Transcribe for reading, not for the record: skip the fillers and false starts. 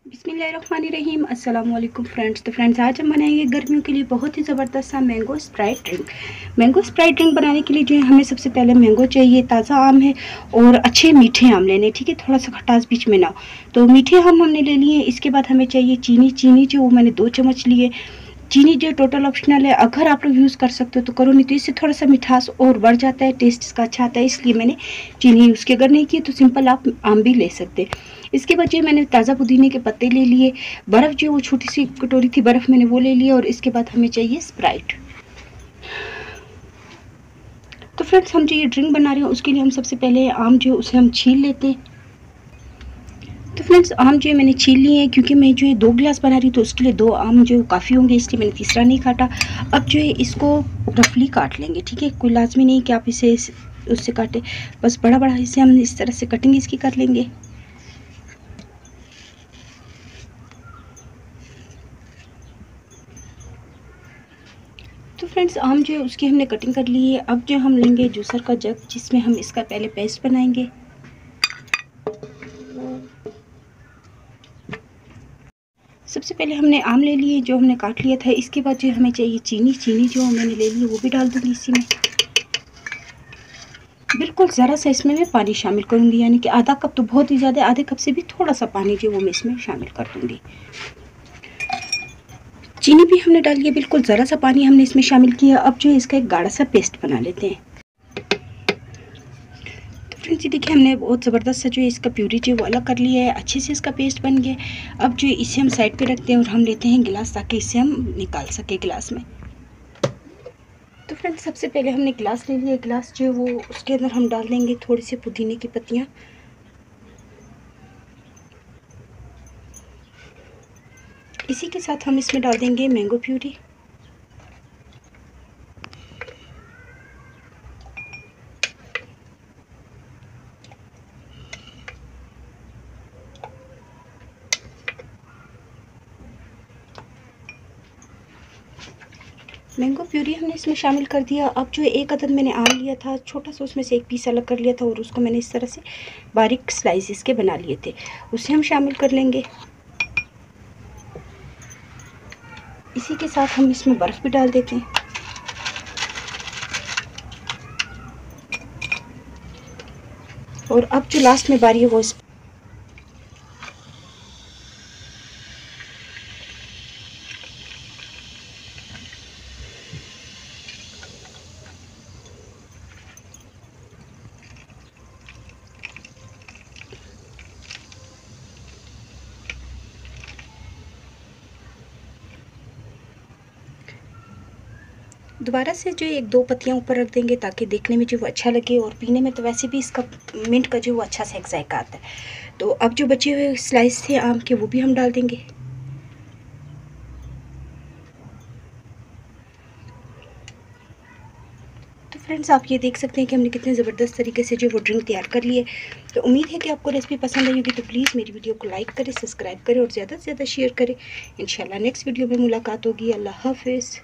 बिस्मिल्लाहिर्रहमानिर्रहीम अस्सलाम वालेकुम फ्रेंड्स। तो फ्रेंड्स आज हम बनाएंगे गर्मियों के लिए बहुत ही ज़बरदस्त सा mango Sprite drink. Mango Sprite drink बनाने के लिए जो है हमें सबसे पहले मैंगो चाहिए, ताज़ा आम है और अच्छे मीठे आम लेने, ठीक है, थोड़ा सा खटास बीच में ना हो। तो मीठे आम हमने ले लिए। इसके बाद हमें चाहिए चीनी जो वो मैंने 2 चम्मच लिए। चीनी जो टोटल ऑप्शनल है, अगर आप लोग यूज़ कर सकते हो तो करो, नहीं तो इससे थोड़ा सा मिठास और बढ़ जाता है, टेस्ट इसका अच्छा आता है, इसलिए मैंने चीनी यूज़ की। अगर नहीं की तो सिंपल आप आम भी ले सकते हैं। इसके बाद जो मैंने ताज़ा पुदीने के पत्ते ले लिए। बर्फ़ जो वो छोटी सी कटोरी थी बर्फ़ मैंने वो ले लिया। और इसके बाद हमें चाहिए स्प्राइट। तो फ्रेंड्स हम जो ये ड्रिंक बना रहे हैं उसके लिए हम सबसे पहले आम जो है उसे हम छील लेते हैं। तो फ्रेंड्स आम जो है मैंने छील लिए हैं, क्योंकि मैं जो है 2 गिलास बना रही हूँ तो उसके लिए 2 आम जो काफ़ी होंगे, इसलिए मैंने तीसरा नहीं काटा। अब जो है इसको रफली काट लेंगे, ठीक है, कोई लाजमी नहीं कि आप इसे उससे काटें, बस बड़ा बड़ा इसे हम इस तरह से कटिंग इसकी कर लेंगे। तो फ्रेंड्स आम जो है उसकी हमने कटिंग कर ली है। अब जो हम लेंगे जूसर का जग, जिसमें हम इसका पहले पेस्ट बनाएंगे। सबसे पहले हमने आम ले लिए जो हमने काट लिया था। इसके बाद जो हमें चाहिए चीनी जो मैंने ले ली वो भी डाल दूँगी इसी में। बिल्कुल ज़रा सा इसमें मैं पानी शामिल करूँगी, यानी कि आधा कप तो बहुत ही ज़्यादा, आधे कप से भी थोड़ा सा पानी जो वो मैं इसमें शामिल कर दूँगी। चीनी भी हमने डाल लिया, बिल्कुल ज़रा सा पानी हमने इसमें शामिल किया। अब जो है इसका एक गाढ़ा सा पेस्ट बना लेते हैं। तो फ्रेंड्स ये देखिए हमने बहुत ज़बरदस्त सा जो है इसका प्यूरी जो है वो अलग कर लिया है, अच्छे से इसका पेस्ट बन गया। अब जो इसे हम साइड पे रखते हैं और हम लेते हैं गिलास, ताकि इसे हम निकाल सके गिलास में। तो फ्रेंड्स सबसे पहले हमने गिलास ले लिया। गिलास जो है वो उसके अंदर हम डाल देंगे थोड़ी सी पुदीने की पत्तियाँ। इसी के साथ हम इसमें डाल देंगे मैंगो प्यूरी। मैंगो प्यूरी हमने इसमें शामिल कर दिया। अब जो एक अदद मैंने आम लिया था छोटा सा, उसमें से एक पीस अलग कर लिया था और उसको मैंने इस तरह से बारीक स्लाइस इसके बना लिए थे, उसे हम शामिल कर लेंगे। इसी के साथ हम इसमें बर्फ़ भी डाल देते हैं। और अब जो लास्ट में बारी है वो दोबारा से जो 1-2 पत्तियाँ ऊपर रख देंगे, ताकि देखने में जो वो अच्छा लगे और पीने में तो वैसे भी इसका मिंट का जो वो अच्छा सा एक जायका आता है। तो अब जो बचे हुए स्लाइस थे आम के वो भी हम डाल देंगे। तो फ्रेंड्स आप ये देख सकते हैं कि हमने कितने ज़बरदस्त तरीके से जो वो ड्रिंक तैयार कर ली है। तो उम्मीद है कि आपको रेसिपी पसंद आई होगी। तो प्लीज़ मेरी वीडियो को लाइक करें, सब्सक्राइब करें और ज़्यादा से ज़्यादा शेयर करें। इंशाल्लाह नेक्स्ट वीडियो में मुलाकात होगी। अल्लाह हाफ़िज़।